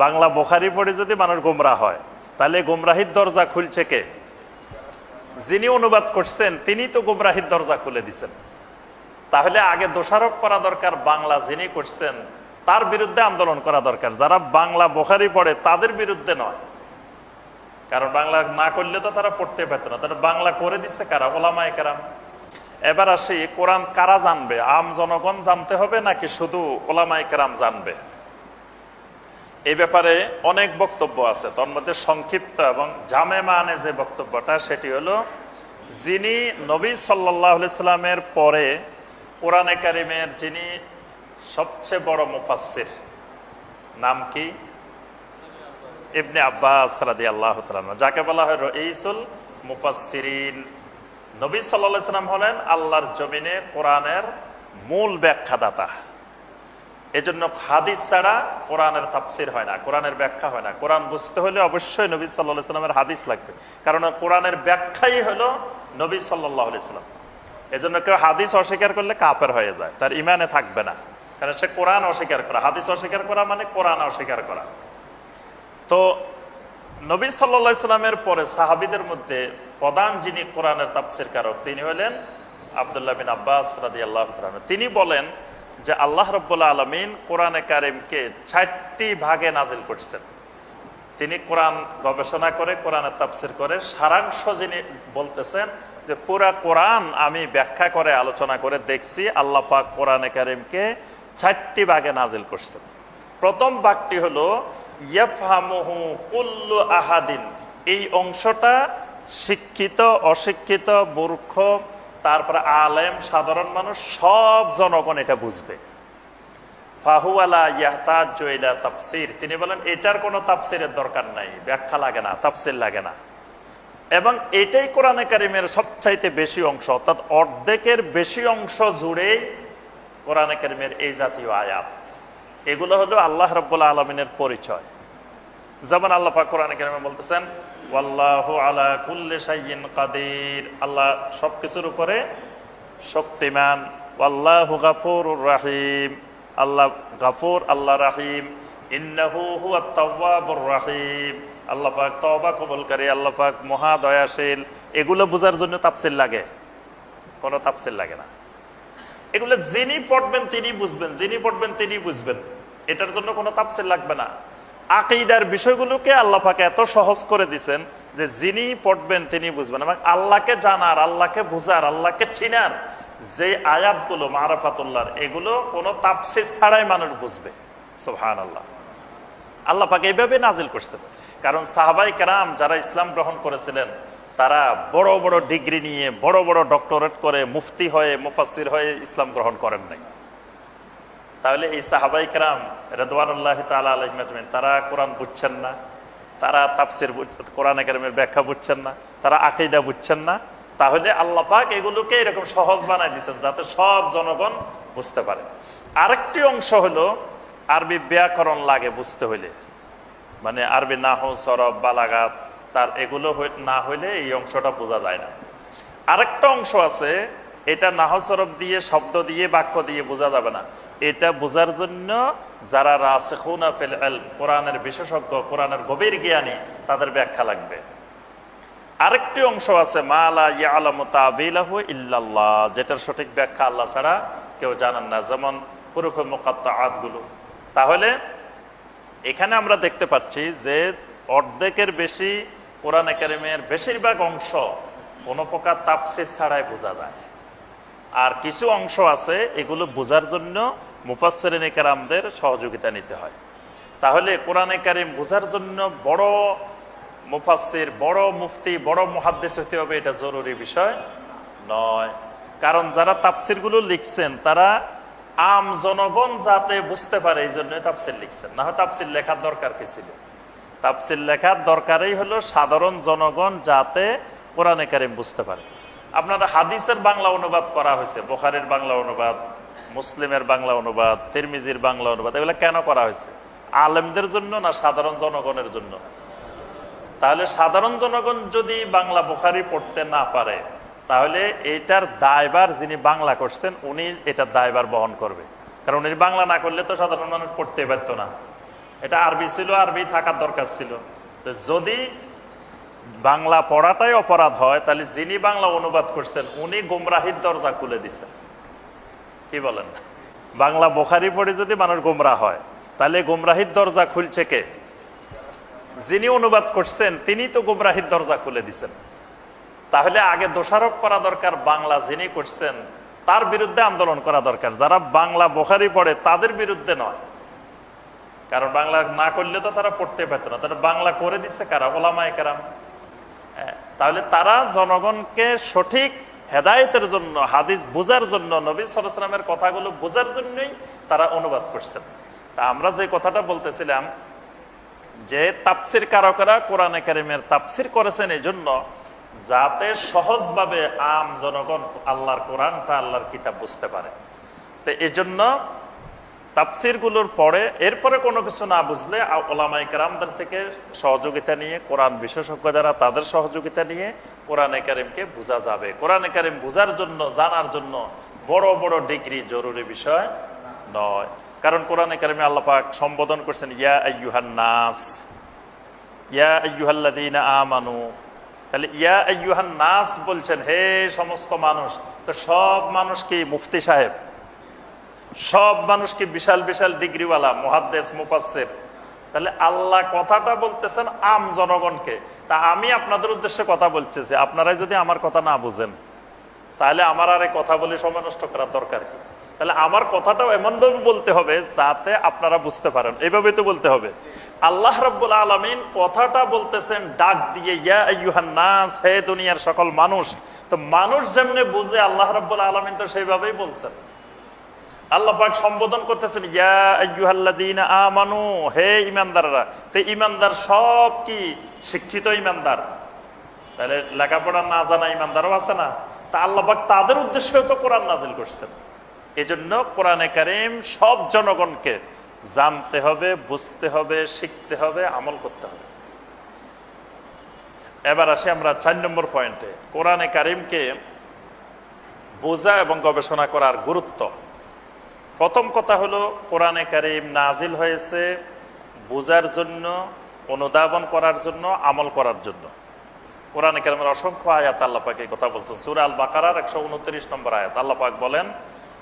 বাংলা বুখারী পড়ে যদি মানুষ গোমরাহ হয়, তাহলে গোমরাহির দরজা খুলছে কে? যিনি অনুবাদ করছেন তিনি তো গোমরাহির দরজা খুলে দিচ্ছেন। তাহলে আগে দোষারোপ করা দরকার বাংলা যিনি করছেন তার বিরুদ্ধে আন্দোলন করা দরকার, যারা বাংলা বুখারী পড়ে তাদের বিরুদ্ধে নয়। কারণ বাংলা না করলে তো তারা পড়তে পেত না, তারা বাংলা করে দিচ্ছে কারা? ওলামায়ে কেরাম। এবার আসি, কোরআন কারা জানবে? আম জনগণ জানতে হবে নাকি শুধু ওলামায়ে কেরাম জানবে? এই ব্যাপারে অনেক বক্তব্য আছে। তার মধ্যে সংক্ষিপ্ত এবং জামে মানে যে বক্তব্যটা, সেটি হলো যিনি নবী সাল্লাল্লাহু আলাইহি সাল্লামের পরে কোরআনে কারিমের যিনি সবচেয়ে বড় মুফাসসির, নাম কি? ইবনে আব্বাস রাদিয়াল্লাহু তাআলা, যাকে বলা হয় রাইসুল মুফাসসিরিন। নবী সাল্লাল্লাহু আলাইহি সাল্লাম হলেন আল্লাহর জমিনে কোরআনের মূল ব্যাখ্যাদাতা। এজন্য হাদিস ছাড়া কোরআনের তাফসীর হয় না, কোরআনের ব্যাখ্যা হয় না। কোরআন বুঝতে হলে অবশ্যই নবী সাল্লাল্লাহু আলাইহি সাল্লামের হাদিস লাগবে, কারণ কোরআনের ব্যাখ্যাই হলো নবী সাল্লাল্লাহু আলাইহি সাল্লাম। এজন্য কেউ হাদিস অস্বীকার করলে কাফের হয়ে যায়, তার ইমানে থাকবে না, কারণ সে কোরআন অস্বীকার করা। হাদিস অস্বীকার করা মানে কোরআন অস্বীকার করা। তো নবী সাল্লাল্লাহু আলাইহি সাল্লামের পরে সাহাবীদের মধ্যে প্রধান যিনি কোরআনের তাফসীর কারক, তিনি হলেন আব্দুল্লাহ বিন আব্বাস রাদিয়াল্লাহু তাআলা। তিনি বলেন যে আল্লাহ রাব্বুল আলামিন কোরআনে কারিমকে ৬০টি ভাগে নাজিল করছেন। তিনি কোরআন গবেষণা করে, কোরআনের তাফসীর করে সারাংশ যিনি বলতেছেন যে পুরা কোরআন আমি ব্যাখ্যা করে আলোচনা করে দেখছি, আল্লাহ পাক কোরআনে কারিমকে ৬০টি ভাগে নাজিল করছেন। প্রথম ভাগটি হলো ইয়াফহামুহু কুল্লু আহাদিন। এই অংশটা শিক্ষিত, অশিক্ষিত, মূর্খ, তারপরে আলেম, সাধারণ মানুষ, সব জনগণ এটা বুঝবে। ফাহুয়ালা ইয়াহতাজু ইলা তাফসীর। তিনি বলেন এটার কোনো তাফসীরের দরকার নাই, ব্যাখ্যা লাগে না, তাফসীর লাগে না। এবং এটাই কোরআনে কারিমের সবচাইতে বেশি অংশ, অর্থাৎ অর্ধেকের বেশি অংশ জুড়েই কোরআনে কারিমের এই জাতীয় আয়াত। এগুলো হলো আল্লাহ রাব্বুল আলামিনের পরিচয়। যেমন আল্লাহ পাক কোরআনে কারিমে বলতেছেন ওয়াল্লাহু আলা কুল্লি শাইইন কাদির, আল্লাহ সবকিছুর উপরে শক্তিমান। ওয়াল্লাহু গাফুরুর রাহিম, আল্লাহ গাফুর, আল্লাহ রাহিম। ইন্নাহু হুয়াত তাওয়াবুর রাহিম, আল্লাহ পাক তওবা কবুলকারী, আল্লাহ পাক মহা দয়াশীল। এগুলো বোঝার জন্য তাফসীর লাগে? কোনো তাফসীর লাগে না। এগুলো যিনি পড়বেন তিনি বুঝবেন, যিনি পড়বেন তিনি বুঝবেন, এটার জন্য কোনো তাফসীর লাগবে না। আকীদার বিষয়গুলোকে আল্লাহ পাক এত সহজ করে দিয়েছেন যে যিনি পড়বেন তিনি বুঝবেন। এবং আল্লাহকে জানার, আল্লাহকে বুঝার, আল্লাহকে চিনার যে আয়াতগুলো মারাফাতুল্লাহর, এগুলো কোনো তাফসীর ছাড়াই মানুষ বুঝবে। সুবহানাল্লাহ। আল্লাহ পাক এইভাবে নাজিল করতেন, কারণ সাহাবায়ে কেরাম যারা ইসলাম গ্রহণ করেছিলেন তারা বড় বড় ডিগ্রি নিয়ে, বড় বড় ডক্টরেট করে, মুফতি হয়ে, মুফাসসির হয়ে ইসলাম গ্রহণ করেন নাই। তাহলে এই সাহাবায়ে কেরাম রিদওয়ানুল্লাহি তাআলা আলাইহিম আজমাইন, তারা কোরআন বুঝছেন না, তারা তাফসীর, কোরআনে কারিমের ব্যাখ্যা বুঝছেন না, তারা আকীদা বুঝছেন না। তাহলে আল্লাহ পাক এগুলোকে এরকম সহজ বানায় দিয়েছেন যাতে সব জনগণ বুঝতে পারে। আরেকটি অংশ হলো আরবি ব্যাকরণ লাগে বুঝতে হইলে, মানে আরবি নাহু, সরফ, বালাগাত, তার এগুলো না হইলে এই অংশটা বোঝা যায় না। আরেকটা অংশ আছে, এটা নাহু সরফ দিয়ে, শব্দ দিয়ে, বাক্য দিয়ে বোঝা যাবে না। এটা বোঝার জন্য যারা রাসিখুনা ফিল ইলম, কোরআনের বিশেষজ্ঞ, কোরআনের গভীর জ্ঞানী, তাদের ব্যাখ্যা লাগবে। আরেকটি অংশ আছে মা লা ইয়ালামু তাবিলাহু ইল্লাল্লাহ, যেটার সঠিক ব্যাখ্যা আল্লাহ ছাড়া কেউ জানেন না, যেমন হুরুফে মুকাত্তাআত গুলো। তাহলে এখানে আমরা দেখতে পাচ্ছি যে অর্ধেকের বেশি কোরআনে কারিমের বেশিরভাগ অংশ কোনো প্রকার তাফসীর ছাড়াই বোঝা যায়। আর কিছু অংশ আছে এগুলো বোঝার জন্য মুফাসসিরিনে কেরামদের সহযোগিতা নিতে হয়। তাহলে কোরআনে কারিম বোঝার জন্য বড় মুফাসসির, বড় মুফতি, বড় মুহাদ্দিস হতে হবে এটা জরুরি বিষয় নয়। কারণ যারা তাফসীরগুলো লিখছেন তারা আম জনগণ যাতে বুঝতে পারে এই জন্য তাফসীর লিখছেন, না হয় তাফসীর লেখার দরকার কি ছিল? তাফসীর লেখার দরকারই হলো সাধারণ জনগণ যাতে কোরআনে কারিম বুঝতে পারে। আপনারা হাদিসের বাংলা অনুবাদ করা হয়েছে, বুখারীর বাংলা অনুবাদ, মুসলিমের বাংলা অনুবাদ, তিরমিজির বাংলা অনুবাদ, এগুলো কেন করা হয়েছে? আলেমদের জন্য না সাধারণ জনগণের জন্য? তাহলে সাধারণ জনগণ যদি বাংলা বুখারী পড়তে না পারে তাহলে এটার দায়ভার যিনি বাংলা করছেন উনি এটার দায়ভার বহন করবে, কারণ উনি বাংলা না করলে তো সাধারণ মানুষ পড়তে পারত না। এটা আরবি ছিল, আরবি থাকার দরকার ছিল। তো যদি বাংলা পড়াটাই অপরাধ হয়, তাহলে যিনি বাংলা অনুবাদ করছেন উনি গুমরাহির দরজা খুলে দিচ্ছেন। কি বলেন? বাংলা বুখারী পড়ে যদি মানুষ গোমরা হয়, তাহলে গুমরাহির দরজা খুলছে কে? যিনি অনুবাদ করছেন তিনি তো গুমরাহির দরজা খুলে দিচ্ছেন। তাহলে আগে দোষারোপ করা দরকার বাংলা যিনি করছেন তার বিরুদ্ধে আন্দোলন করা দরকার, যারা বাংলা বুখারী পড়ে তাদের বিরুদ্ধে নয়। কারণ বাংলা না করলে তো তারা পড়তে পেত না, তারা বাংলা করে দিচ্ছে কারা? ওলামায়ে কেরাম। তাহলে তারা জনগণকে সঠিক হেদায়েতের জন্য, হাদিস বোঝার জন্য, নবী সাল্লাল্লাহু আলাইহি ওয়াসাল্লামের কথাগুলো বোঝার জন্যই তারা অনুবাদ করছেন। তা আমরা যে কথাটা বলতেছিলাম যে তাফসির কারকেরা কোরআনে কারিমের তাফসির করেছেন এই জন্য যাতে সহজভাবে আম জনগণ আল্লাহর কোরআনটা, আল্লাহর কিতাব বুঝতে পারে। তো এই জন্য তাফসির গুলোর পরে এরপরে কোনো কিছু না বুঝলে ওলামায়ে কেরামদের থেকে সহযোগিতা নিয়ে, কোরআন বিশেষজ্ঞ যারা তাদের সহযোগিতা নিয়ে কোরআনে কারিমকে বোঝা যাবে। কোরআনে কারিম বোঝার জন্য, জানার জন্য বড় বড় ডিগ্রি জরুরি বিষয় নয়। কারণ কোরআনে কারিমে আল্লাহ পাক সম্বোধন করছেন ইয়া আইয়ুহান নাস, ইয়া আইয়ুহাল্লাযীনা আমানু। তাহলে ইয়া আইয়ুহান নাস বলছেন, হে সমস্ত মানুষ। তো সব মানুষ কি মুফতি সাহেব? সব মানুষ কি বিশাল বিশাল ডিগ্রিওয়ালা মুহাদ্দিস, মুফাসসির? তাহলে আল্লাহ কথাটা বলতেছেন আম জনগণকে। তা আমি আপনাদের উদ্দেশ্যে কথা বলতেছি, আপনারাই যদি আমার কথা না বুঝেন তাহলে আমার আর এই কথা বলে সময় নষ্ট করার দরকার কি? তাহলে আমার কথাটাও এমন ভাবে বলতে হবে যাতে আপনারা বুঝতে পারেন, এইভাবেই তো বলতে হবে। আল্লাহ রাব্বুল আলামিন কথাটা বলতেছেন ডাক দিয়ে, ইয়া আইয়ুহান নাস, হে দুনিয়ার সকল মানুষ। তো মানুষ যেমনি বুঝে আল্লাহ রাব্বুল আলামিন তো সেইভাবেই বলছেন। আল্লাহ পাক সম্বোধন করতেছেন ইয়া আইয়ুহাল্লাযীনা আমানু, হে ঈমানদাররা। তো ঈমানদার সব কি শিক্ষিত ঈমানদার? তাহলে লেখাপড়া না জানা ঈমানদারও আছে না? তা আল্লাহ পাক তাদের উদ্দেশ্যেও তো কোরআন নাযিল করছেন। এজন্য কোরআনে কারীম সব জনগণকে জানতে হবে, বুঝতে হবে, শিখতে হবে, আমল করতে হবে। এবার আসি আমরা 4 নম্বর পয়েন্টে, কোরআনে কারীমকে বোঝা এবং গবেষণা করার গুরুত্ব। প্রথম কথা হলো কোরআনে কারীম নাজিল হয়েছে বোঝার জন্য, অনুধাবন করার জন্য, আমল করার জন্য। কোরআনে কারীমের অসংখ্য আয়াত আল্লাহ পাক এই কথা বলছেন। সূরা আল বাকারার 129 নম্বর আয়াত আল্লাহ পাক বলেন,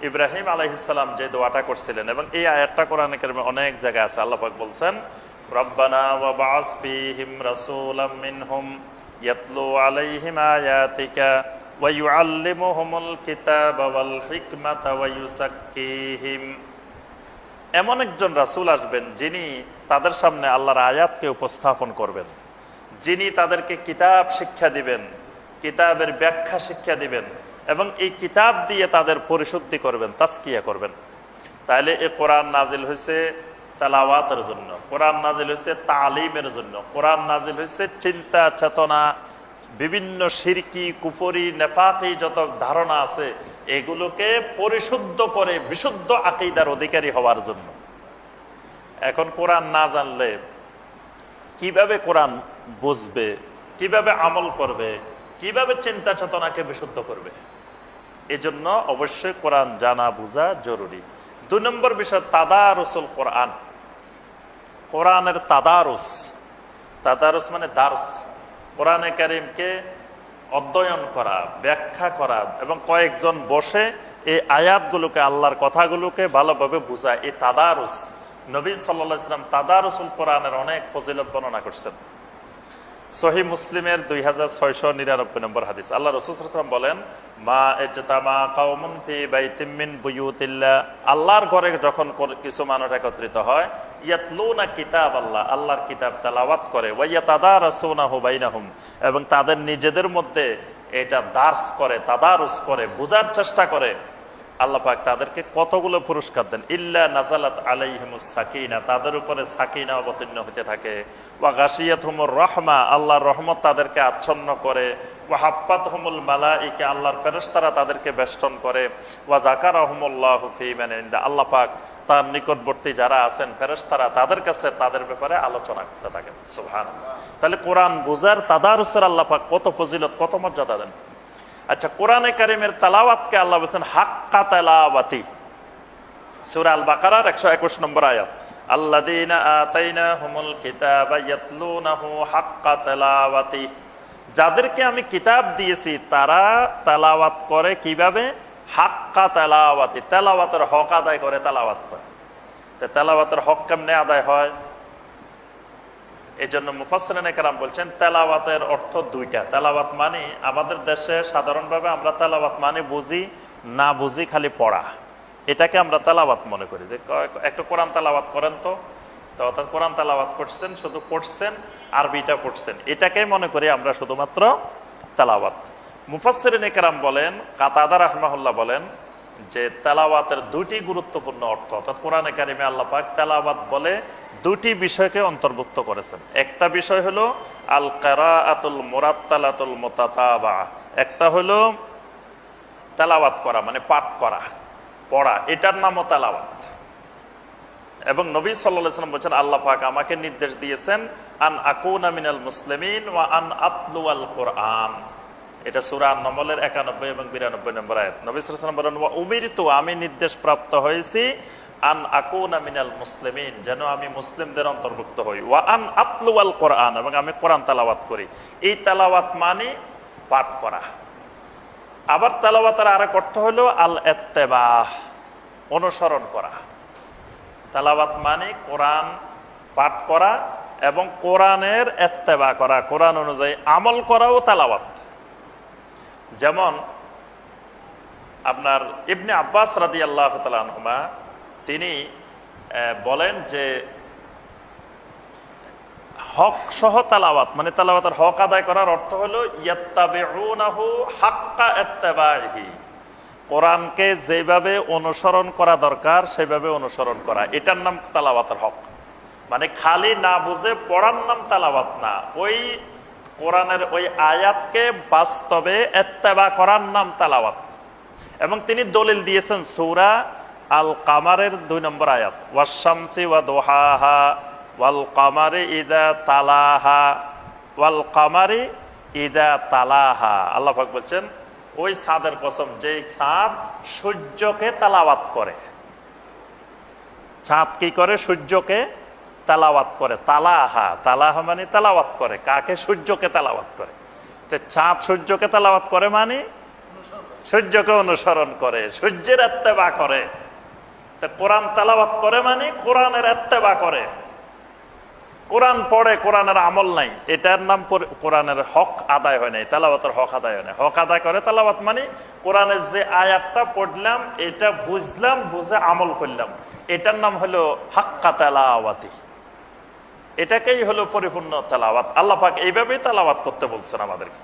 ইব্রাহিম আলাইহিস সালাম যে দোয়াটা করছিলেন, এবং এই আয়াতটা কোরআনে কারীমে অনেক জায়গায় আছে। আল্লাহ পাক বলছেন, রব্বানা ওয়া বা'আস ফীহিম রাসূলাম মিনহুম ইয়াতলু আলাইহিম আয়াতিকা ওয়া ইউআল্লিমুহুমুল কিতাবা ওয়াল হিকমাতা ওয়া ইউযাক্কিহিম। এমন একজন রাসূল আসবেন যিনি তাদের সামনে আল্লাহর আয়াতকে উপস্থাপন করবেন, যিনি তাদেরকে কিতাব শিক্ষা দিবেন, কিতাবের ব্যাখ্যা শিক্ষা দিবেন, এবং এই কিতাব দিয়ে তাদের পরিশুদ্ধি করবেন, তাজকিয়া করবেন। তাহলে এই কোরআন নাজিল হয়েছে তেলাওয়াতের জন্য, কোরআন নাজিল হয়েছে তালিমের জন্য, কোরআন নাজিল হয়েছে চিন্তা চেতনা, বিভিন্ন শিরকি, কুফরি, নেফাকি যত ধারণা আছে এগুলোকে পরিশুদ্ধ করে বিশুদ্ধ আকীদার অধিকারী হওয়ার জন্য। এখন কোরআন না জানলে কিভাবে কোরআন বুঝবে, কিভাবে আমল করবে, কিভাবে চিন্তা চেতনাকে বিশুদ্ধ করবে? এজন্য অবশ্যই কোরআন জানা বোঝা জরুরি। 2 নম্বর বিষয় তাদারুসুল কোরআন। কোরআনের তাদারুস, তাদারুস মানে দার্স, কোরআনে কারীমকে অধ্যয়ন করা, ব্যাখ্যা করা, এবং কয়েকজন বসে এই আয়াতগুলোকে, আল্লাহর কথাগুলোকে ভালোভাবে বোঝা, এই তাদারুস। নবী সাল্লাল্লাহু আলাইহি ওয়াসাল্লাম তাদারুসুল কোরআনের অনেক ফজিলত বর্ণনা করছেন। সহিহ মুসলিমের 2699 নম্বর হাদিস, আল্লাহ রাসূল সাল্লাল্লাহু আলাইহি ওয়াসাল্লাম বলেন, মা ইজতামা কওমুন ফি বাইতিম মিন বুয়ুতিল্লাহ, আল্লাহর ঘরে যখন কিছু মানুষ একত্রিত হয়, ইয়াতলুনা কিতাবাল্লাহ, আল্লাহর কিতাব তেলাওয়াত করে, ওয়া ইয়াতাদারাসুনাহু বাইনাহুম, এবং তাদের নিজেদের মধ্যে এটা দার্স করে, তাদারুস করে, বোঝার চেষ্টা করে, আল্লাহ পাক তাদেরকে কতগুলো পুরস্কার দেন। ইল্লা নাজালাত আলাইহিমুস সাকিনা, তাদের উপরে সাকিনা অবতীর্ণ হতে থাকে। ওয়া গাশিয়াতহুমুর রাহমা, আল্লাহর রহমত তাদেরকে আচ্ছন্ন করে। ওয়া হাফফাতহুমুল মালাইকা, আল্লাহর ফেরেশতারা তাদেরকে বেষ্টন করে। ওয়া যাকারাহুমুল্লাহু ফী মান ইনদা, আল্লাহ পাক তার নিকটবর্তী যারা আছেন ফেরেশতারা তাদের কাছে তাদের ব্যাপারে আলোচনা করতে থাকেন। সুবহানাল্লাহ। তাহলে কোরআন বুঝার তাদারুসের আল্লাহ পাক কত ফজিলত, কত মর্যাদা দেন। আচ্ছা, কোরআনে কারীমের তেলাওয়াতকে আল্লাহ বলেছেন হাক্কা তেলাওয়াতি। সূরা আল বাকারার 121 নম্বর আয়াত আল্লাযীনা আতাইনাহুমুল কিতাবা ইয়াতলুনাহু হাক্কা তিলাওয়াতি, যাদেরকে আমি কিতাব দিয়েছি তারা তেলাওয়াত করে কিভাবে? হাক্কা তিলাওয়াতি, তেলাওয়াতের হক আদায় করে তেলাওয়াত করে। তো তেলাওয়াতের হক কেমনে আদায় হয়? এই জন্য মুফাসসিরিনে কেরাম বলছেন তেলাওয়াতের অর্থ দুইটা। তেলাওয়াত মানে আমাদের দেশে সাধারণভাবে আমরা তেলাওয়াত মানে বুঝি, না বুঝি খালি পড়া, এটাকে আমরা তেলাওয়াত মনে করি। যে একটা কোরআন তেলাওয়াত করেন তো অর্থাৎ কোরআন তেলাওয়াত করছেন, শুধু পড়ছেন, আরবিটা পড়ছেন, এটাকে মনে করি আমরা শুধুমাত্র তেলাওয়াত। মুফাসসিরিনে কেরাম বলেন, কাতাদা রাহমাহুল্লাহ বলেন যে তেলাওয়াতের দুটি গুরুত্বপূর্ণ অর্থ, অর্থাৎ কোরআনে কারিমে আল্লাহ পাক তেলাওয়াত বলে দুটি বিষয়কে অন্তর্ভুক্ত করেছেন। একটা বিষয় হলো আল কিরাআতুল মুরাত্তালাতুল মুতাতাবা, একটা হলো তেলাওয়াত করা মানে পাঠ করা, পড়া, এটার নামও তেলাওয়াত। এবং নবী সাল্লাল্লাহু আলাইহি ওয়াসাল্লাম বলেছেন আল্লাহ পাক আমাকে নির্দেশ দিয়েছেন আন আকুনা মিনাল মুসলিমিন ওয়া আন আতলুয়াল কোরআন। এটা সূরা আন-নামলের 91 এবং 92 নম্বর আয়াত। নবী সাল্লাল্লাহু আলাইহি ওয়াসাল্লাম বলেন ওয়া উমিরতু, আমি নির্দেশ প্রাপ্ত হয়েছি আন আকুনা মিনাল মুসলিমিন, যেন আমি মুসলিমদের অন্তর্ভুক্ত হই, ওয়া আন আতলুয়াল কোরআন, এবং আমি কোরআন তেলাওয়াত করি। এই তেলাওয়াত মানে পাঠ করা। আবার তেলাওয়াতের আরেক অর্থ হলো আল ইত্তিবাহ, অনুসরণ করা। তেলাওয়াত মানে কোরআন পাঠ করা এবং কোরআনের ইত্তিবা করা, কোরআন অনুযায়ী আমল করাও তেলাওয়াত। যেমন আপনার ইবনে আব্বাস রাদিয়াল্লাহু তাআলা আনহুমা তিনি বলেন যে হক সহ তেলাওয়াত মানে তেলাওয়াতের হক আদায় করার অর্থ হলো ইয়াত্তাবিউনাহু হাক্কা ইত্তিবাহি, কোরআনকে যেভাবে অনুসরণ করা দরকার সেভাবে অনুসরণ করা, এটার নাম তেলাওয়াতের হক। মানে খালি না বুঝে পড়ার নাম তেলাওয়াত না, ওই কোরআনের ওই আয়াতকে বাস্তবে ইত্তিবা করার নাম তেলাওয়াত। এবং তিনি দলিল দিয়েছেন সূরা আল কামারের 2 নম্বর আয়াত, ওয়াশ শামসি ওয়া দুহাহা ওয়াল কামারি ইযা তালাহা ওয়াল কামারি ইযা তালাহা। আল্লাহ পাক বলছেন ওই চাঁদের কসম, যে চাঁদ সূর্যকে তেলাওয়াত করে। চাঁদ কি করে? সূর্যকে তেলাওয়াত করে। তালাহা, তালাহা মানে তেলাওয়াত করে। কাকে? সূর্যকে তেলাওয়াত করে। তো চাঁদ সূর্যকে তেলাওয়াত করে মানে সূর্যকে অনুসরণ করে, সূর্যের ইত্তিবা করে। তো কোরআন তেলাওয়াত করে মানে কোরআনের ইত্তিবা করে। কোরআন পড়ে, কোরআনের আমল নাই, এটার নাম কোরআনের হক আদায় হয় নাই, তেলাওয়াতের হক আদায় হয় নাই। হক আদায় করে তেলাওয়াত মানে কোরআনের যে আয়াতটা পড়লাম, এটা বুঝলাম, বুঝে আমল করলাম, এটার নাম হলো হাক্কা তেলাওয়াতি। এটাকেই হলো পরিপূর্ণ তেলাওয়াত। আল্লাহ পাক এইভাবেই তেলাওয়াত করতে বলছেন আমাদেরকে।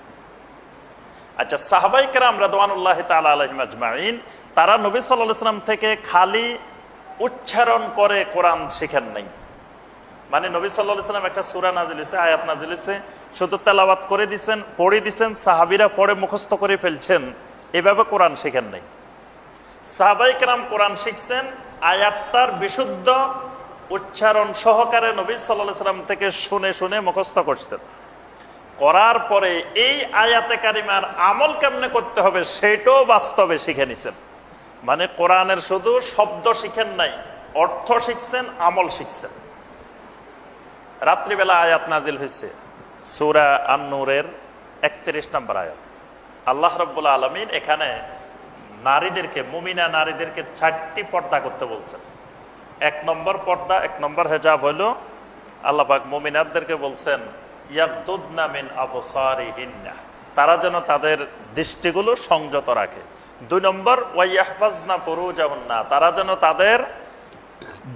আচ্ছা, সাহাবায়ে কেরাম রাদিয়াল্লাহু তাআলা আলাইহিম আজমাইন, তারা নবী সাল্লাল্লাহু আলাইহি ওয়াসাল্লাম থেকে খালি উচ্চারণ করে কোরআন শিখেন নাই। মানে নবী সাল্লাল্লাহু আলাইহি ওয়াসাল্লাম একটা সূরা নাজিল হয়েছে, আয়াত নাজিল হয়েছে, শুধু তেলাওয়াত করে দিয়েছেন, পড়ে দিয়েছেন, সাহাবীরা পড়ে মুখস্থ করে ফেলছেন, এভাবে কোরআন শিখেন নাই। সাহাবায়ে কেরাম কোরআন শিখছেন আয়াতটার বিশুদ্ধ উচ্চারণ সহকারে নবী সাল্লাল্লাহু আলাইহি ওয়াসাল্লাম থেকে শুনে শুনে মুখস্থ করছেন। করার পরে এই আয়াতে কারিমার আমল কেমনে করতে হবে সেটাও বাস্তবে শিখে নিছেন। মানে কোরআনের শুধু শব্দ শিখেন নাই, অর্থ শিখছেন, আমল শিখছেন। রাত্রিবেলা আয়াত নাজিল হয়েছে সূরা আন-নূরের 31 নম্বর আয়াত। আল্লাহ রাব্বুল আলামিন এখানে নারীদেরকে, মুমিনা নারীদেরকে 4টি পর্দা করতে বলছেন। 1 নম্বর পর্দা, 1 নম্বর হিজাব হলো আল্লাহ পাক মুমিনাতদেরকে বলছেন ইয়াগদুদনা মিন আবসারিহিন্না, তারা যেন তাদের দৃষ্টিগুলো সংযত রাখে। 2 নম্বর ওয়াইয়াহফাজনা ফুরুজাহুন্না, তারা যেন তাদের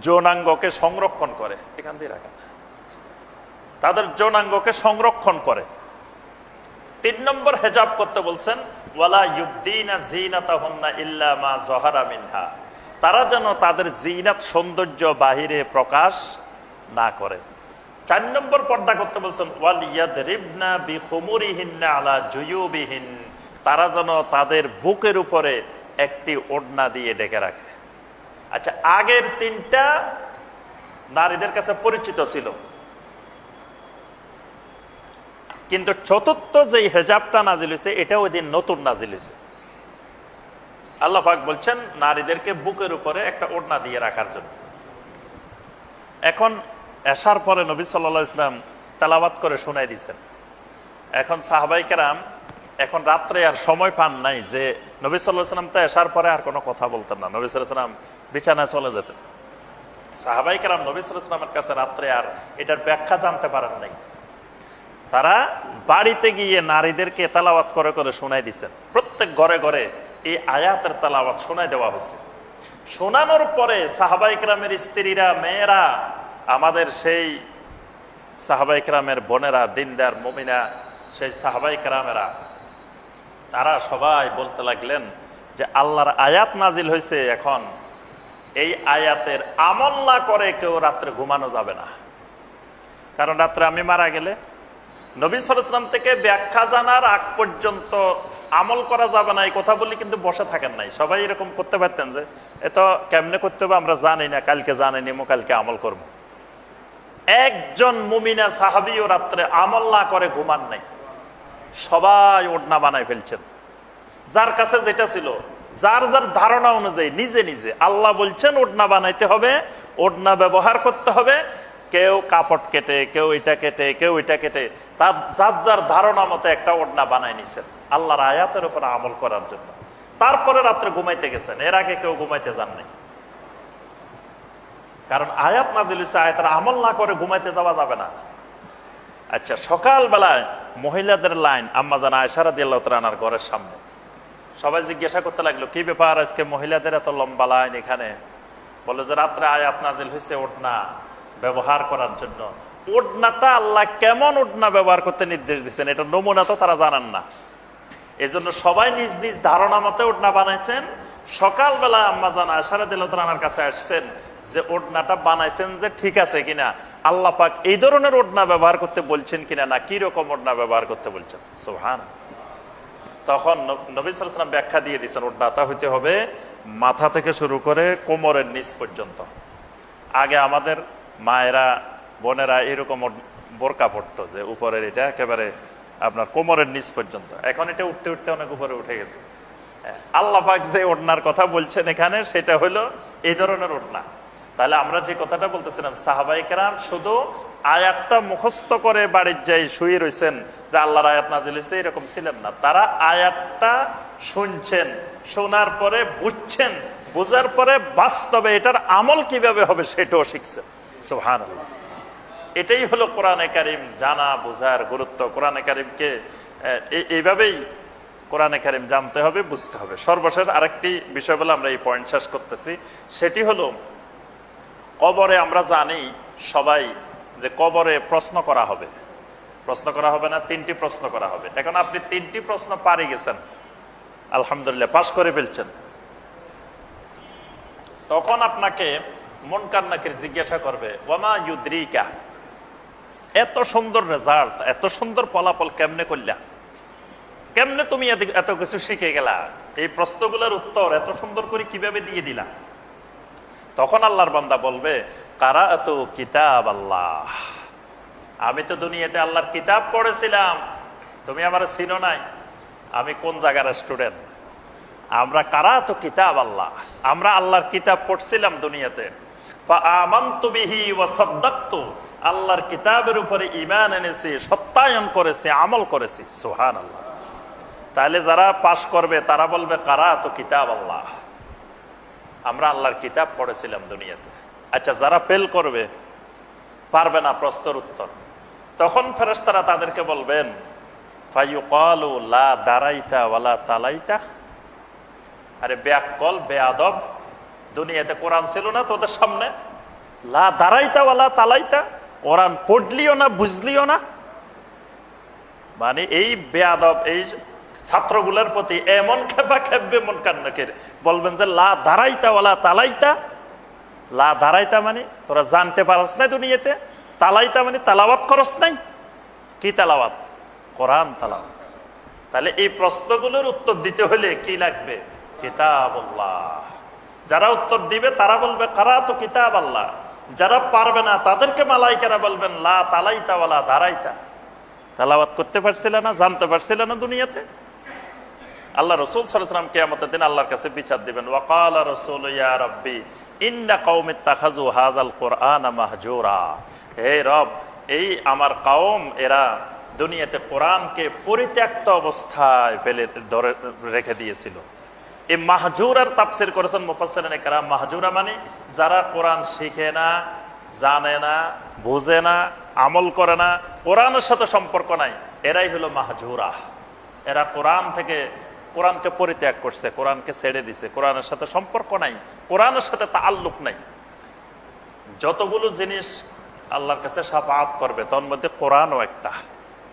যৌনাঙ্গকে সংরক্ষণ করে। এখান দিয়ে রাখা, তাদের যৌনাঙ্গকে সংরক্ষণ করে। 3 নম্বর হেজাব করতে বলছেন ওয়ালা ইউবদিনা যিনাতাহুন্না ইল্লা মা যাহারা মিনহা, তারা যেন তাদের জিনাত সৌন্দর্য বাহিরে প্রকাশ না করে। 4 নম্বর পর্দা করতে বলছেন ওয়াল ইয়াদরিবনা বিখুমুরিহিন্না আলা জুয়ুবিহিন, তারা যেন তাদের বুকের উপরে একটি ওড়না দিয়ে ঢেকে রাখে। আচ্ছা, আগের 3টা নারীদের কাছে পরিচিত ছিল, কিন্তু 4র্থ যেই হেজাবটা নাজিল হয়েছে এটা ওই দিন নতুন নাজিল হয়েছে। আল্লাহ পাক বলছেন নারীদেরকে বুকের উপরে একটা ওড়না দিয়ে রাখার জন্য। এখন এশার পরে নবী সাল্লাল্লাহু আলাইহি ওয়াসাল্লাম তেলাওয়াত করে শোনাই দিয়েছেন। এখন সাহাবায়ে কেরাম এখন রাত্রে আর সময় পান নাই যে নবী সাল্লাল্লাহু আলাইহি ওয়াসাল্লাম তো এশার পরে আর কোনো কথা বলতেন না, নবী সাল্লাল্লাহু আলাইহি ওয়াসাল্লাম বিছানায় চলে যেতেন। সাহাবায়ে কেরাম নবী সাল্লাল্লাহু আলাইহি ওয়াসাল্লামের কাছে রাত্রে আর এটার ব্যাখ্যা জানতে পারেন নাই, তারা বাড়িতে গিয়ে নারীদেরকে তেলাওয়াত করে করে শোনাই দিচ্ছেন। প্রত্যেক ঘরে ঘরে এই আয়াতের তেলাওয়াত শোনাই দেওয়া হয়েছে। শোনানোর পরে সাহাবায়ে কেরামের স্ত্রীরা, মেয়েরা, আমাদের সেই সাহাবায়ে কেরামের বোনেরা, দিনদার মুমিনা, সেই সাহাবায়ে কেরামেরা, তারা সবাই বলতে লাগলেন যে আল্লাহর আয়াত নাজিল হয়েছে, এখন এই আয়াতের আমল না করে কেউ রাত্রে ঘুমানো যাবে না। কারণ রাত্রে আমি মারা গেলে নবী সাল্লাল্লাহু আলাইহি ওয়াসাল্লাম থেকে ব্যাখ্যা জানার আগ পর্যন্ত আমল করা যাবে না, এই কথা বলি কিন্তু বসে থাকেন নাই। সবাই এরকম করতে পারতেন যে এত কেমনে করতে হবে আমরা জানি না, কালকে জানি নিমো, কালকে আমল করবো। একজন মুমিনা সাহাবীও রাত্রে আমল না করে ঘুমান নাই, সবাই ওড়না বানায় ফেলছেন। যার কাছে যেটা ছিল, যার যার ধারণা অনুযায়ী নিজে নিজে আল্লাহ বলছেন ওড়না বানাইতে হবে, ওড়না ব্যবহার করতে হবে। কেউ কাপড় কেটে, কেউ এটা কেটে, কেউ এটা কেটে, তার যার যার ধারণা মতো একটা ওড়না বানায় নিছেন আল্লাহর আয়াতের উপর আমল করার জন্য। তারপরে রাত্রে ঘুমাইতে গেছেন, এর আগে কেউ ঘুমাইতে যান নাই। কারণ আয়াত নাজিল হয়েছে, আয়াতের আমল না করে ঘুমাইতে যাওয়া যাবে না। আচ্ছা, সকালবেলায় মহিলাদের লাইন আম্মা জান আয়েশা রাদিয়াল্লাহু তাআলা আনহার ঘরের সামনে। সবাই জিজ্ঞাসা করতে লাগলো কি ব্যাপার আজকে মহিলাদের এত লম্বা লাইন এখানে? বলে যে রাত্রে আয়াত নাজিল হয়েছে ওড়না ব্যবহার করার জন্য। ওড়নাটা আল্লাহ কেমন ওড়না ব্যবহার করতে নির্দেশ দিচ্ছেন এটা নমুনা তো তারা জানান না, এই জন্য সবাই নিজ নিজ ধারণা মতে ওড়না বানাইছেন। সকালবেলা আম্মা জান আয়েশা রাদিয়াল্লাহু তাআলা আনহার কাছে আসছেন যে ওড়নাটা বানাইছেন যে ঠিক আছে কিনা, আল্লাহ পাক এই ধরনের ওড়না ব্যবহার করতে বলছেন কিনা, না কি রকম ওড়না ব্যবহার করতে বলছেন। সুবহানাল্লাহ। তখন নবী সাল্লাল্লাহু আলাইহি ওয়াসাল্লাম ব্যাখ্যা দিয়ে দিয়েছেন ওড়নাটা হইতে হবে মাথা থেকে শুরু করে কোমরের নিচ পর্যন্ত। আগে আমাদের মায়েরা, বোনেরা এরকম বোরকা পড়তো যে উপরের এটা একেবারে আপনার কোমরের নিচ পর্যন্ত। এখন এটা উঠতে উঠতে অনেক উপরে উঠে গেছে। আল্লাহ পাক যে ওড়নার কথা বলছেন এখানে সেটা হলো এই ধরনের ওড়না। তাহলে আমরা যে কথাটা বলতেছিলাম, সাহাবায়ে কেরাম শুধু আয়াতটা মুখস্থ করে বাড়ির যাই শুয়ে রয়েছেন যে আল্লাহর আয়াত নাজিল হয়েছে এরকম ছিলেন না। তারা আয়াতটা শুনছেন, শোনার পরে বুঝছেন, বোঝার পরে বাস্তবে এটার আমল কিভাবে হবে সেটাও শিখছেন। সুবহানাল্লাহ। এটাই হলো কোরআনে কারীম জানা বোঝার গুরুত্ব। কোরআনে কারীমকে এইভাবেই কোরআনে কারীম জানতে হবে, বুঝতে হবে। সর্বশেষ আরেকটি বিষয় বলে আমরা এই পয়েন্ট শেষ করতেছি, সেটি হলো কবরে আমরা জানি সবাই যে কবরে প্রশ্ন করা হবে। প্রশ্ন করা হবে না, 3টি প্রশ্ন করা হবে। এখন আপনি 3টি প্রশ্ন পারে গেছেন, আলহামদুলিল্লাহ পাশ করে ফেলছেন। তখন আপনাকে মুনকার নাকির জিজ্ঞাসা করবে ওয়ামা ইউদ্রিকা, এত সুন্দর রেজাল্ট, এত সুন্দর ফলাফল কেমনে করলা, কেমনে তুমি এত কিছু শিখে গেলা, এই প্রশ্নগুলোর উত্তর এত সুন্দর করে কিভাবে দিয়ে দিলা। তখন আল্লাহর বান্দা বলবে কারাআতু কিতাব আল্লাহ, আমি তো দুনিয়াতে আল্লাহর কিতাব পড়েছিলাম, তুমি আমার চিনো নাই, আমি কোন জায়গার স্টুডেন্ট। আমরা কারাআতু কিতাব আল্লাহ, আমরা আল্লাহর কিতাব পড়ছিলাম দুনিয়াতে। ফাআমানতু বিহি ওয়া সাদ্দাকতু, আল্লাহর কিতাবের উপরে ঈমান এনেছি, সত্যায়ন করেছি, আমল করেছি। সুবহানাল্লাহ। তাহলে যারা পাশ করবে তারা বলবে কারাআতু কিতাব আল্লাহ, আমরা আল্লাহর কিতাব পড়েছিলাম দুনিয়াতে। আচ্ছা, যারা ফেল করবে, পারবে না প্রশ্নের উত্তর, তখন ফেরেশতারা তাদেরকে বলবেন ফায়ুকালু লা দারাইতা ওয়ালা তালাইতা, আরে বেয়াক্কল বেয়াদব, দুনিয়াতে কোরআন ছিল না তোদের সামনে, লা দারাইতা ওয়ালা তালাইতা, কোরআন পড়লিও না বুঝলিও না। মানে এই বেয়াদব এই ছাত্রগুলোর প্রতি এমন খেপা খেপবে মুনকার নাকির, বলবেন যে লা দারাইতা ওয়ালা তালাইতা। লা দারাইতা মানে তোরা জানতে পারস না দুনিয়াতে, তালাইতা মানে তালাওয়াত করস নাই। কি তালাওয়াত? কোরআন তালাওয়াত। তাহলে এই প্রশ্নগুলোর উত্তর দিতে হলে কি লাগবে? কিতাবুল্লাহ। যারা উত্তর দিবে তারা বলবে কারাআতু কিতাব আল্লাহ, যারা পারবে না তাদেরকে মালাইকারা বলবেন লা তালাইতা ওয়ালা দারাইতা, তালাওয়াত করতে পারছিল না, জানতে পারছিল না দুনিয়াতে। আল্লাহ রাসূল সাল্লাল্লাহু আলাইহি ওয়াসাল্লাম কিয়ামতের দিন আল্লাহর কাছে বিচার দিবেন, ওয়াকালা রাসূল ইয়া রাব্বি ইন্না কওমি ইত্তাখাযু হাযাল কুরআনা মাহজুরা। হে রব, এই আমার কওম এরা দুনিয়াতে কোরআনকে পরিত্যক্ত অবস্থায় ফেলে ধরে রেখে দিয়েছিল। এই মাহজুরার তাফসীর করেছেন মুফাসসিরিনে কেরাম। মাহজুরা মানে যারা কোরআন শিখে না, জানে না, বুঝে না, আমল করে না, কোরআনের সাথে সম্পর্ক নাই, এরাই হলো মাহজুরা। এরা কোরআনকে পরিত্যাগ করছে, কোরআনকে ছেড়ে দিছে, কোরআনের সাথে সম্পর্ক নাই, কোরআনের সাথে তাআল্লুক নাই। যতগুলো জিনিস আল্লাহর কাছে শাফাআত করবে তার মধ্যে কোরআনও একটা।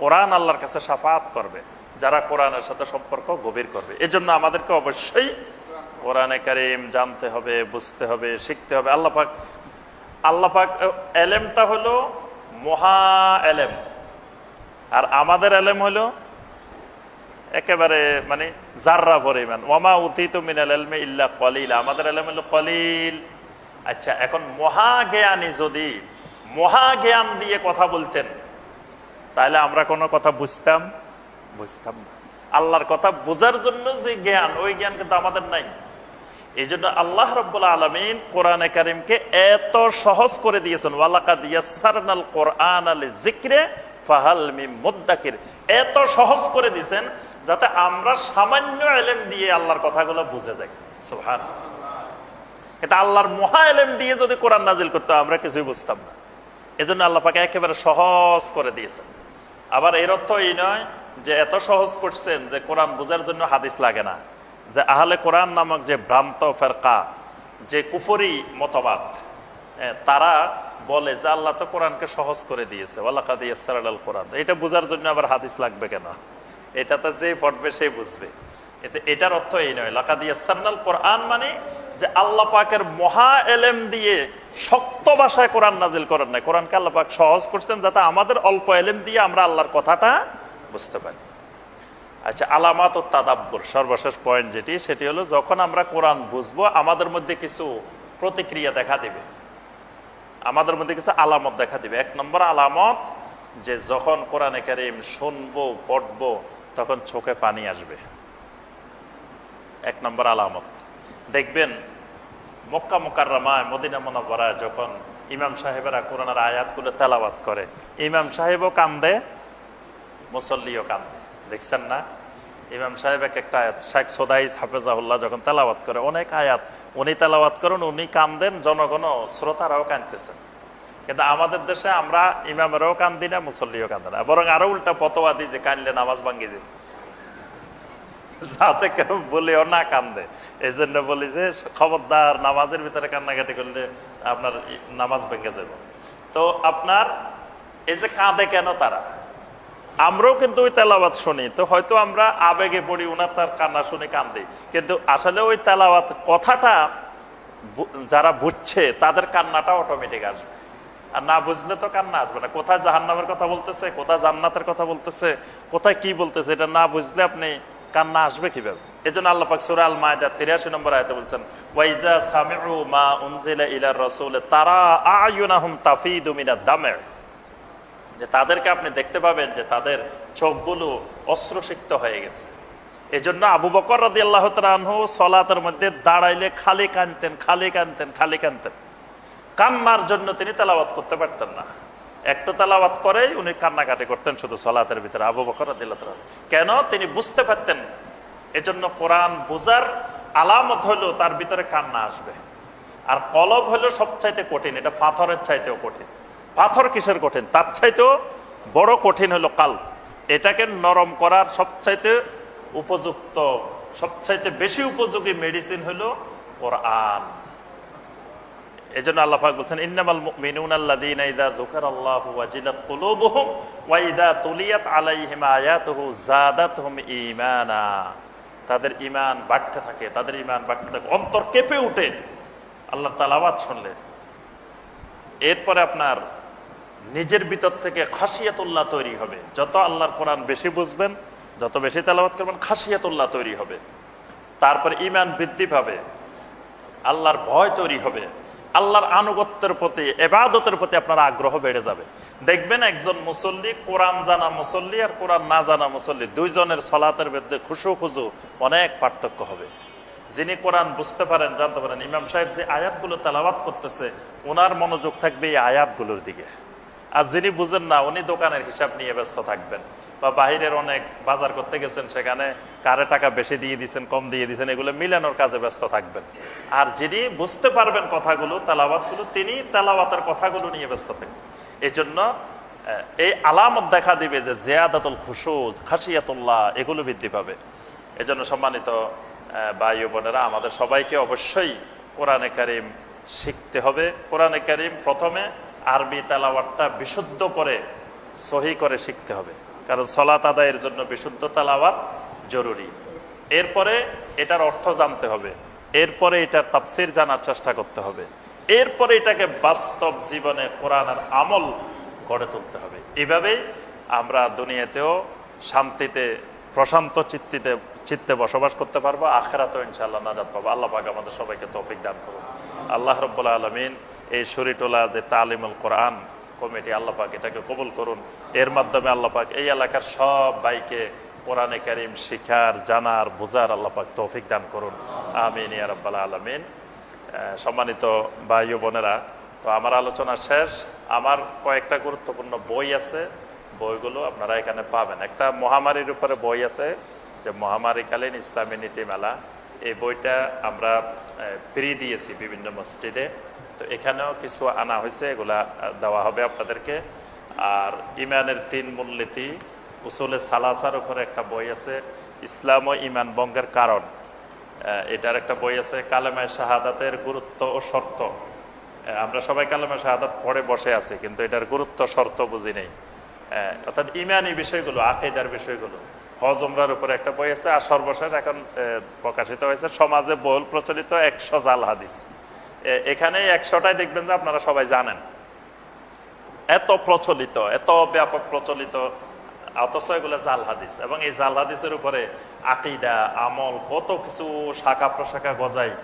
কোরআন আল্লাহর কাছে শাফাআত করবে যারা কোরআনের সাথে সম্পর্ক গভীর করবে। এজন্য আমাদেরকে অবশ্যই কোরআনে কারীম জানতে হবে, বুঝতে হবে, শিখতে হবে। আল্লাহ পাক এলেমটা হলো মহা এলেম, আর আমাদের এলেম হলো একেবারে মানে জাররা পরিমাণ। ওয়ামা উতিতু মিনাল ইলমি ইল্লা কলিলা, আমাদের এলেম হলো কলিল। আচ্ছা, এখন মহাজ্ঞানী যদি মহাজ্ঞান দিয়ে কথা বলতেন তাহলে আমরা কোনো কথা বুঝতাম না। আল্লাহর কথা বোঝার জন্য যে জ্ঞান, ওই জ্ঞান কিন্তু আমাদের নাই। এই জন্য আল্লাহ রাব্বুল আলামিন কোরআনে কারীমকে এত সহজ করে দিয়েছেন, ওয়ালাকাদ ইয়াসসারনাল কুরআনা লিযিকরি ফাহাল মিন মুদ্দাকির। এত সহজ করে দিয়েছেন যাতে আমরা সামান্য ইলম দিয়ে আল্লাহর কথাগুলো বুঝে যাই। সুবহানাল্লাহ। এটা আল্লাহর মহা ইলম দিয়ে যদি কোরআন নাজিল করতে আমরা কিছুই বুঝতাম না। এজন্য আল্লাহ পাক একেবারে সহজ করে দিয়েছেন। আবার এর অর্থ এই নয় যে এত সহজ করছেন যে কোরআন বোঝার জন্য হাদিস লাগে না। যে আহলে কোরআন নামক যে ভ্রান্ত ফেরকা, যে কুফরি মতবাদ, তারা বলে যে আল্লাহ তো কোরআনকে সহজ করে দিয়েছে, ওয়ালাকাদ ইয়াসসারনাল কুরআন, এটা বোঝার জন্য আবার হাদিস লাগবে কেন? এটা তো যে পড়বে সে বুঝবে। এটার অর্থ এই নয়। লাকাদ ইয়াসসারনাল কুরআন মানে যে আল্লাহ পাকের মহা এলেম দিয়ে শক্ত ভাষায় কোরআন নাজিল করেন নাই। কোরআনকে আল্লাহ পাক সহজ করছেন যাতে আমাদের অল্প এলেম দিয়ে আমরা আল্লাহর কথাটা বুঝতে পারি। আচ্ছা, আলামাত ও তাদাব্বুর, সর্বশেষ পয়েন্ট সেটি হলো যখন আমরা কোরআন বুঝবো আমাদের মধ্যে কিছু প্রতিক্রিয়া দেখা দিবে, আমাদের মধ্যে কিছু আলামত দেখা দিবে। এক নম্বর আলামত যে যখন কোরআনে কারীম শুনবো, পড়বো, তখন চোখে পানি আসবে। এক নম্বর আলামত। দেখবেন মক্কা মুকাররমায়, মদিনা মুনাওয়ারায় যখন ইমাম সাহেবেরা কোরআনের আয়াতগুলো তেলাওয়াত করে, ইমাম সাহেবও কান্দে, মুসল্লিও কান্দে। দেখছেন না? ইমাম সাহেব একটা আয়াত, শেখ সোদাইস হাফেজাহুল্লাহ যখন তেলাওয়াত করে অনেক আয়াত, উনি তেলাওয়াত করেন, উনি কান্দেন, জনগণ শ্রোতারাও কাঁদতেছেন। কিন্তু আমাদের দেশে আমরা ইমামেরাও কান্দি না, মুসল্লিও কান্দে না, বরং আরো উল্টা ফতোয়া দিই যে কানলে নামাজ ভাঙ্গি দিই, যাতে কেউ বলেও না কান্দে। এই জন্য বলি যে খবরদার, নামাজের ভিতরে কান্নাকাটি করলে আপনার নামাজ ভেঙে দেব। তো আপনার এই যে কাঁদে কেন তারা? আমরাও কিন্তু ওই তেলাওয়াত শুনি, তো হয়তো আমরা আবেগে পড়ি, ওনার তার কান্না শুনে কান্দি, কিন্তু আসলে ওই তেলাওয়াত কথাটা যারা বুঝছে তাদের কান্নাটা অটোমেটিক আসবে। আর না বুঝলে তো কান্না আসবে না। কোথায় জাহান্নামের কথা বলতেছে, কোথায় জান্নাতের কথা বলতেছে, কোথায় কি বলতেছে, এটা না বুঝলে আপনি কান্না আসবে কিভাবে? এজন্য আল্লাহ পাক সূরা আল মায়েদা 83 নম্বর আয়াতে বলছেন, ওয়াইজা সামিউ মা উনজিলা ইলার রাসূল তারা আয়ুনাহুম তাফিদু মিনাদ দাম', যে তাদেরকে আপনি দেখতে পাবেন যে তাদের চোখগুলো অশ্রুসিক্ত হয়ে গেছে। এজন্য আবু বকর রাদিয়াল্লাহু তাআলা আনহু সালাতের মধ্যে দাঁড়াইলে খালি কাঁদতেন। কান্নার জন্য তিনি তেলাওয়াত করতে পারতেন না। একটু তেলাওয়াত করেই উনি কান্নাকাটি করতেন শুধু সালাতের ভিতরে, আবু বকর রাদিয়াল্লাহু তাআলা। কেন? তিনি বুঝতে পারতেন। এজন্য কোরআন বোঝার আলামত হলো তার ভিতরে কান্না আসবে। আর কলব হলো সবচাইতে কঠিন, এটা পাথরের চাইতেও কঠিন। পাথর কিসের কঠিন? তার চাইতেও বড় কঠিন হলো কালব। এটাকে নরম করার সবচাইতে উপযুক্ত, সবচাইতে বেশি উপযোগী মেডিসিন হলো কোরআন। এজন্য আল্লাহ পাক বলেন, ইন্নামাল মুমিনুনা আল্লাযীনা ইযা যুকিরাল্লাহু ওয়াজিলাত কুলুবুহুম ওয়া ইযা তুলিয়াত আলাইহিম আয়াতুহু যাদাতহুম ঈমানা। তাদের ঈমান বাড়তে থাকে, অন্তর কেঁপে ওঠে আল্লাহর তেলাওয়াত শুনলে। এরপরে আপনার নিজের ভিতর থেকে খাশিয়াতুল্লাহ তৈরি হবে। যত আল্লাহর কোরআন বেশি বুঝবেন, যত বেশি তেলাওয়াত করবেন, খাশিয়াতুল্লাহ তৈরি হবে। তারপর ঈমান বৃদ্ধি পাবে, আল্লাহর ভয় তৈরি হবে, আল্লাহর আনুগত্যের প্রতি, ইবাদতের প্রতি আপনার আগ্রহ বেড়ে যাবে। দেখবেন একজন মুসল্লি, কোরআন জানা মুসল্লি আর কোরআন না জানা মুসল্লি, দুইজনের সলাতের মধ্যে খুশু খুজু অনেক পার্থক্য হবে। যিনি কোরআন বুঝতে পারেন, জানতে পারেন, ইমাম সাহেব যে আয়াতগুলো তেলাওয়াত করতেছে ওনার মনোযোগ থাকবে এই আয়াতগুলোর দিকে। আর যিনি বুঝেন না উনি দোকানের হিসাব নিয়ে ব্যস্ত থাকবেন, বা বাহিরের অনেক বাজার করতে গেছেন, সেখানে কারে টাকা বেশি দিয়ে দিচ্ছেন, কম দিয়ে দিচ্ছেন, এগুলো মিলানোর কাজে ব্যস্ত থাকবেন। আর যিনি বুঝতে পারবেন কথাগুলো, তেলাওয়াতগুলো, তিনি তেলাওয়াতের কথাগুলো নিয়ে ব্যস্ত থাকবেন। এই জন্য এই আলামত দেখা দিবে যে জিয়াদাতুল খুশু, খাশিয়াতুল্লাহ এগুলো বৃদ্ধি পাবে। এই জন্য সম্মানিত ভাই ও বোনেরা, আমাদের সবাইকে অবশ্যই কোরআনে কারিম শিখতে হবে। কোরআনে কারিম প্রথমে আরবি তেলাওয়াতটা বিশুদ্ধ করে, সহি করে শিখতে হবে, কারণ সলাত আদায়ের জন্য বিশুদ্ধ তেলাওয়াত জরুরি। এরপরে এটার অর্থ জানতে হবে, এরপরে এটার তাফসীর জানার চেষ্টা করতে হবে, এরপরে এটাকে বাস্তব জীবনে কোরআনের আমল গড়ে তুলতে হবে। এভাবেই আমরা দুনিয়াতেও শান্তিতে, প্রশান্ত চিত্তে বসবাস করতে পারবো, আখিরাতেও ইনশাআল্লাহ নাজাত পাবো। আল্লাহ পাক আমাদের সবাইকে তৌফিক দান করুন। আল্লাহ রাব্বুল আলামিন এই শরীটোলা যে তালিমুল কোরআন কমিটি, আল্লাহ পাক এটাকে কবুল করুন। এর মাধ্যমে আল্লাহ পাক এই এলাকার সব ভাইকে কোরআনে কারিম শিখার, জানার, বোঝার আল্লাহ পাক তৌফিক দান করুন। আমিন ইয়া রাব্বাল আলামিন। সম্মানিত ভাই ও বোনেরা, তো আমার আলোচনা শেষ। আমার কয়েকটা গুরুত্বপূর্ণ বই আছে, বইগুলো আপনারা এখানে পাবেন। একটা মহামারীর উপরে বই আছে, যে মহামারীকালীন ইসলামী নীতিমালা। এই বইটা আমরা ফ্রি দিয়েছি বিভিন্ন মসজিদে, তো এখানেও কিছু আনা হয়েছে, এগুলা দেওয়া হবে আপনাদেরকে। আর ইমানের 3 মূলনীতি, উসুলে সালাসার উপরে একটা বই আছে, ইসলাম ও ইমান ভঙ্গের কারণ, এটার একটা বই আছে, কালেমায়ে শাহাদাতের গুরুত্ব ও শর্ত। আমরা সবাই কালেমায়ে শাহাদাত পড়ে বসে আছি, কিন্তু এটার গুরুত্ব শর্ত বুঝি নেই। অর্থাৎ ইমানি বিষয়গুলো, আকীদার বিষয়গুলো। হজ উমরার উপরে একটা বই আছে। আর সর্বশেষ এখন প্রকাশিত হয়েছে সমাজে বহুল প্রচলিত 100 জাল হাদিস। এখানে 100টাই দেখবেন যে আপনারা সবাই জানেন, এত প্রচলিত, এত ব্যাপক প্রচলিত, অথচ এগুলো জাল হাদিস। এবং এই জাল হাদিসের উপরে আকীদা, আমল, কত কিছু শাখা প্রশাখা গজায়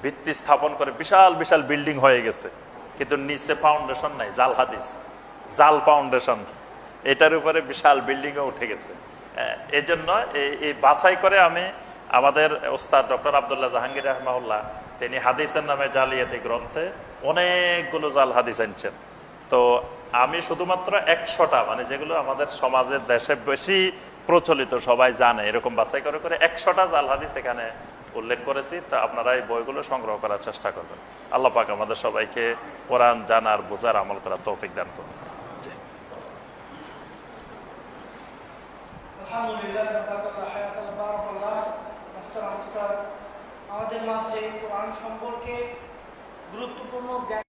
ভিত্তি স্থাপন করে বিশাল বিশাল বিল্ডিং হয়ে গেছে, কিন্তু নিচে ফাউন্ডেশন নাই। জাল হাদিস, জাল ফাউন্ডেশন, এটার উপরে বিশাল বিল্ডিংও উঠে গেছে। এই জন্য এই বাছাই করে আমি আমাদের ওস্তাদ ডক্টর আব্দুল্লাহ জাহাঙ্গীর রাহমাহুল্লাহ, তিনি হাদিসের নামে জালিয়াতি গ্রন্থে অনেকগুলো জাল হাদিস আনছেন। তো আমি শুধুমাত্র 100টা, মানে যেগুলো আমাদের সমাজের দেশে বেশি প্রচলিত, সবাই জানে, এরকম বাছাই করে করে 100টা জাল হাদিস এখানে উল্লেখ করেছি। তা আপনারা এই বইগুলো সংগ্রহ করার চেষ্টা করবেন। আল্লাহ পাক আমাদের সবাইকে কোরআন জানার, বোঝার, আমল করার তৌফিক দান করুন। আলহামদুলিল্লাহ, জাযাকাল্লাহু খাইরান, বারাকাল্লাহ। আমাদের মাঝে কোরআন সম্পর্কে গুরুত্বপূর্ণ জ্ঞান